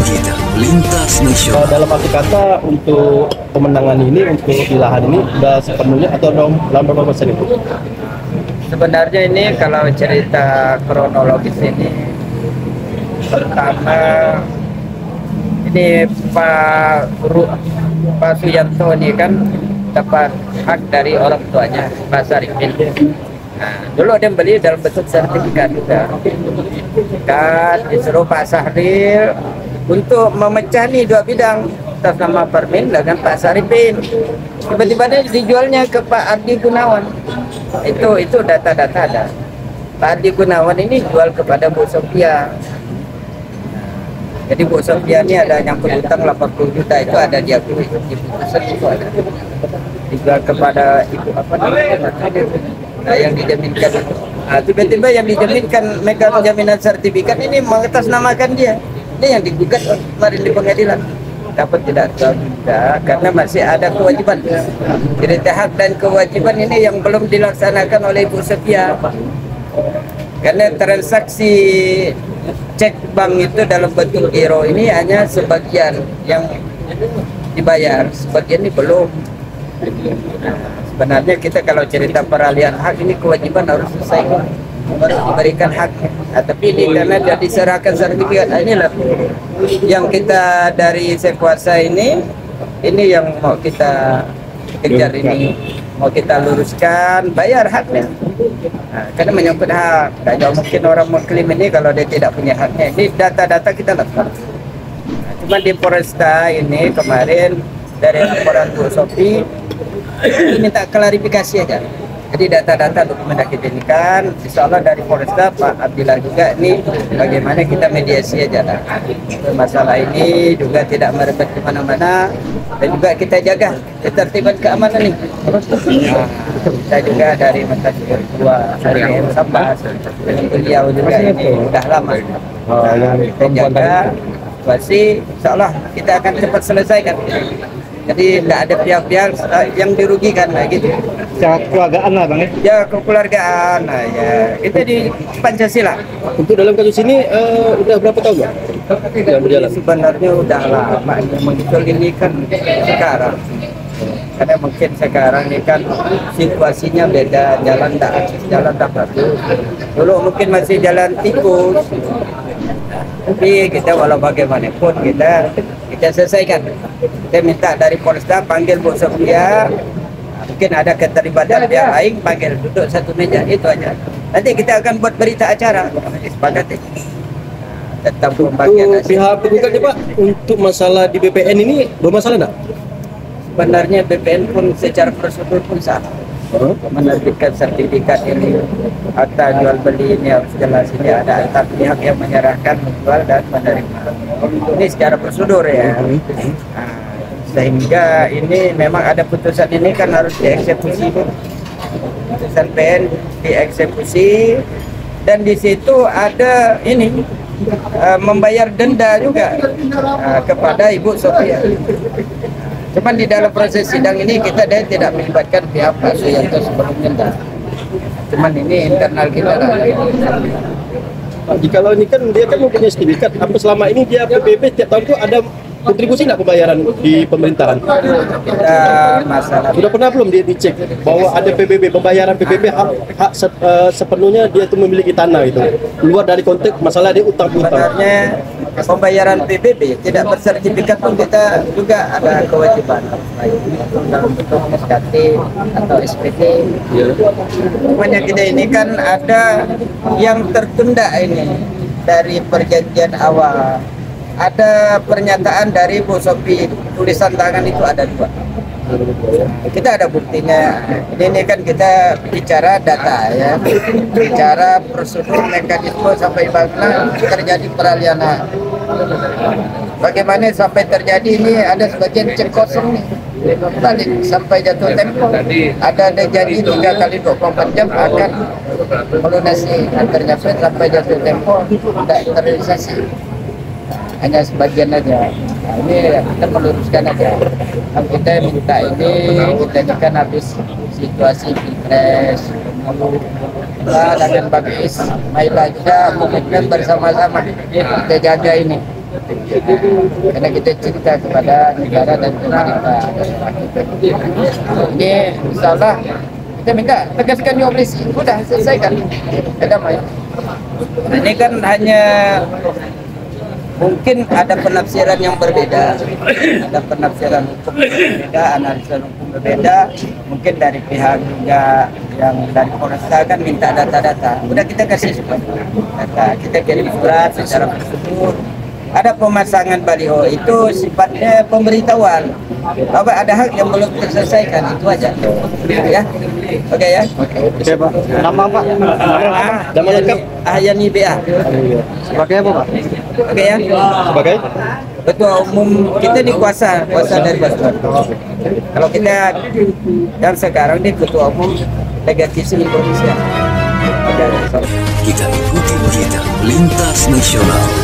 kita lintas nasional. Dalam arti kata untuk pemenangan ini, untuk di lahan ini sudah sepenuhnya atau dalam berapa persen itu? Sebenarnya ini kalau cerita kronologis ini, pertama ini Pak Suyanto ini kan dapat hak dari orang tuanya, Pak Sarifin. Nah, dulu dia beli dalam bentuk sertifikat juga. Kan disuruh Pak Sahril untuk memecah nih dua bidang atas nama Permin dengan Pak Sarifin. Tiba-tiba dia dijualnya ke Pak Ardi Gunawan. Itu data-data ada. Pak Ardi Gunawan ini jual kepada Bu Sophia. Jadi Bu Sophia ini ada yang berhutang 80 juta, itu ada diakui di putusan, itu ada. Dijual kepada ibu apa namanya? Nah, yang dijaminkan itu. Nah, tiba-tiba yang dijaminkan megang jaminan sertifikat ini mengatasnamakan dia. Ini yang digugat kemarin di pengadilan. Dapat tidak tahu juga karena masih ada kewajiban. Jadi hak dan kewajiban ini yang belum dilaksanakan oleh Ibu Sophia. Karena transaksi cek bank itu dalam bentuk giro ini hanya sebagian yang dibayar, sebagian ini belum. Sebenarnya kita kalau cerita peralihan hak ini kewajiban harus selesai, harus diberikan hak. Nah, tapi ini karena sudah diserahkan sertifikat, inilah yang kita dari sekuasa ini yang mau kita kejar ini, mau kita luruskan, bayar haknya. Nah, karena menyangkut hak, tidak mungkin orang mengklaim ini kalau dia tidak punya haknya. Ini data-data kita lakukan. Nah, cuma di Polresta ini kemarin dari laporan Bu Sophie minta klarifikasi aja. Jadi data-data dokumen yang kita inikan, insya Allah dari Polresta Pak Abdillah juga ini bagaimana kita mediasi aja lah. Masalah ini juga tidak merebet kemana-mana dan juga kita jaga ketertiban keamanan nih. Nah, kita juga dari mantan ketua Harian Sabah dengan beliau juga ini udah lama. Nah, kita jaga situasi, insya Allah kita akan cepat selesaikan. Jadi tidak ada pihak-pihak yang dirugikan lah gitu. Secara kekeluargaan lah Bang ya? Ya kekeluargaan, nah ya itu di Pancasila. Untuk dalam kasus ini udah berapa tahun Bang? Yang berjalan? Sebenarnya udah lama, muncul ini kan sekarang. Karena mungkin sekarang ini kan situasinya beda, jalan tak bagus. Dulu mungkin masih jalan tikus. Tapi kita walau bagaimanapun kita selesaikan. Kita minta dari Polresta panggil Bu Sophia, mungkin ada keterlibatan pihak lain, panggil duduk satu meja, itu aja. Nanti kita akan buat berita acara, sepakati tentang pembagian hasil. Pihak penggugatnya Pak, untuk masalah di BPN ini bermasalah enggak? Sebenarnya BPN pun secara prosedur pun salah. Menerbitkan sertifikat ini, akta jual beli ini harus jelas, ini ada antar pihak yang menyerahkan, menjual dan menerima. Ini secara prosedur ya. Nah, sehingga ini memang ada putusan ini kan harus dieksekusi, putusan PN dieksekusi, dan di situ ada ini membayar denda juga kepada Ibu Sophia. Cuman di dalam proses sidang ini kita tidak melibatkan pihak Pak Suyanto sebelumnya. Cuman ini internal kita lah. Jikalau ini kan dia kan mempunyai sertifikat, apa selama ini dia PBB tiap tahun itu ada kontribusi nggak pembayaran di pemerintahan? Kita masalah. Sudah pernah belum dia dicek bahwa ada PBB, pembayaran PBB hak sepenuhnya dia itu memiliki tanah itu, luar dari konteks masalah dia utang-utang. Sebenarnya pembayaran PBB tidak bersertifikat pun kita juga ada kewajiban dalam bentuk SKT atau SPT. Semuanya kita ini kan ada yang tertunda ini dari perjanjian awal. Ada pernyataan dari Bu Sophie, tulisan tangan itu ada 2. Kita ada buktinya. Ini kan kita bicara data ya, bicara prosedur mekanisme sampai bagaimana terjadi peralihan. Bagaimana sampai terjadi ini ada sebagian cek kosong nih. Balik sampai jatuh tempo. Ada janji 3 kali 24 jam akan melunasi, ternyata sampai jatuh tempo tidak terrealisasi. Hanya sebagian aja. Nah, ini kita meluruskan aja. Nah, kita minta ini, kita kan habis situasi pilpres, kita dengan Bang Is, Maila juga komitmen bersama-sama kita jaga ini. Karena kita cerita kepada negara dan pemerintah daerah kita. Ini insya Allah kita minta tegaskan Your Blessing, udah selesaikan, damai. Ini kan hanya mungkin ada penafsiran yang berbeda, ada penafsiran hukum berbeda, analisa hukum berbeda. Mungkin dari pihak juga yang dari Polresta kan minta data-data. Udah kita kasih semua data, kita kirim surat secara prosedur. Ada pemasangan baliho itu sifatnya pemberitahuan. Apa ada hak yang belum terselesaikan, itu aja. Ya, oke ya. Oke Pak. Nama Pak? Nama lengkap? Ahyani BA. Sebagai apa Pak? Oke ya. Sebagai? Ketua umum kita di kuasa dari Basuhan. Kalau kita yang sekarang di ketua umum Legacy Indonesia. Kita ikuti berita lintas nasional.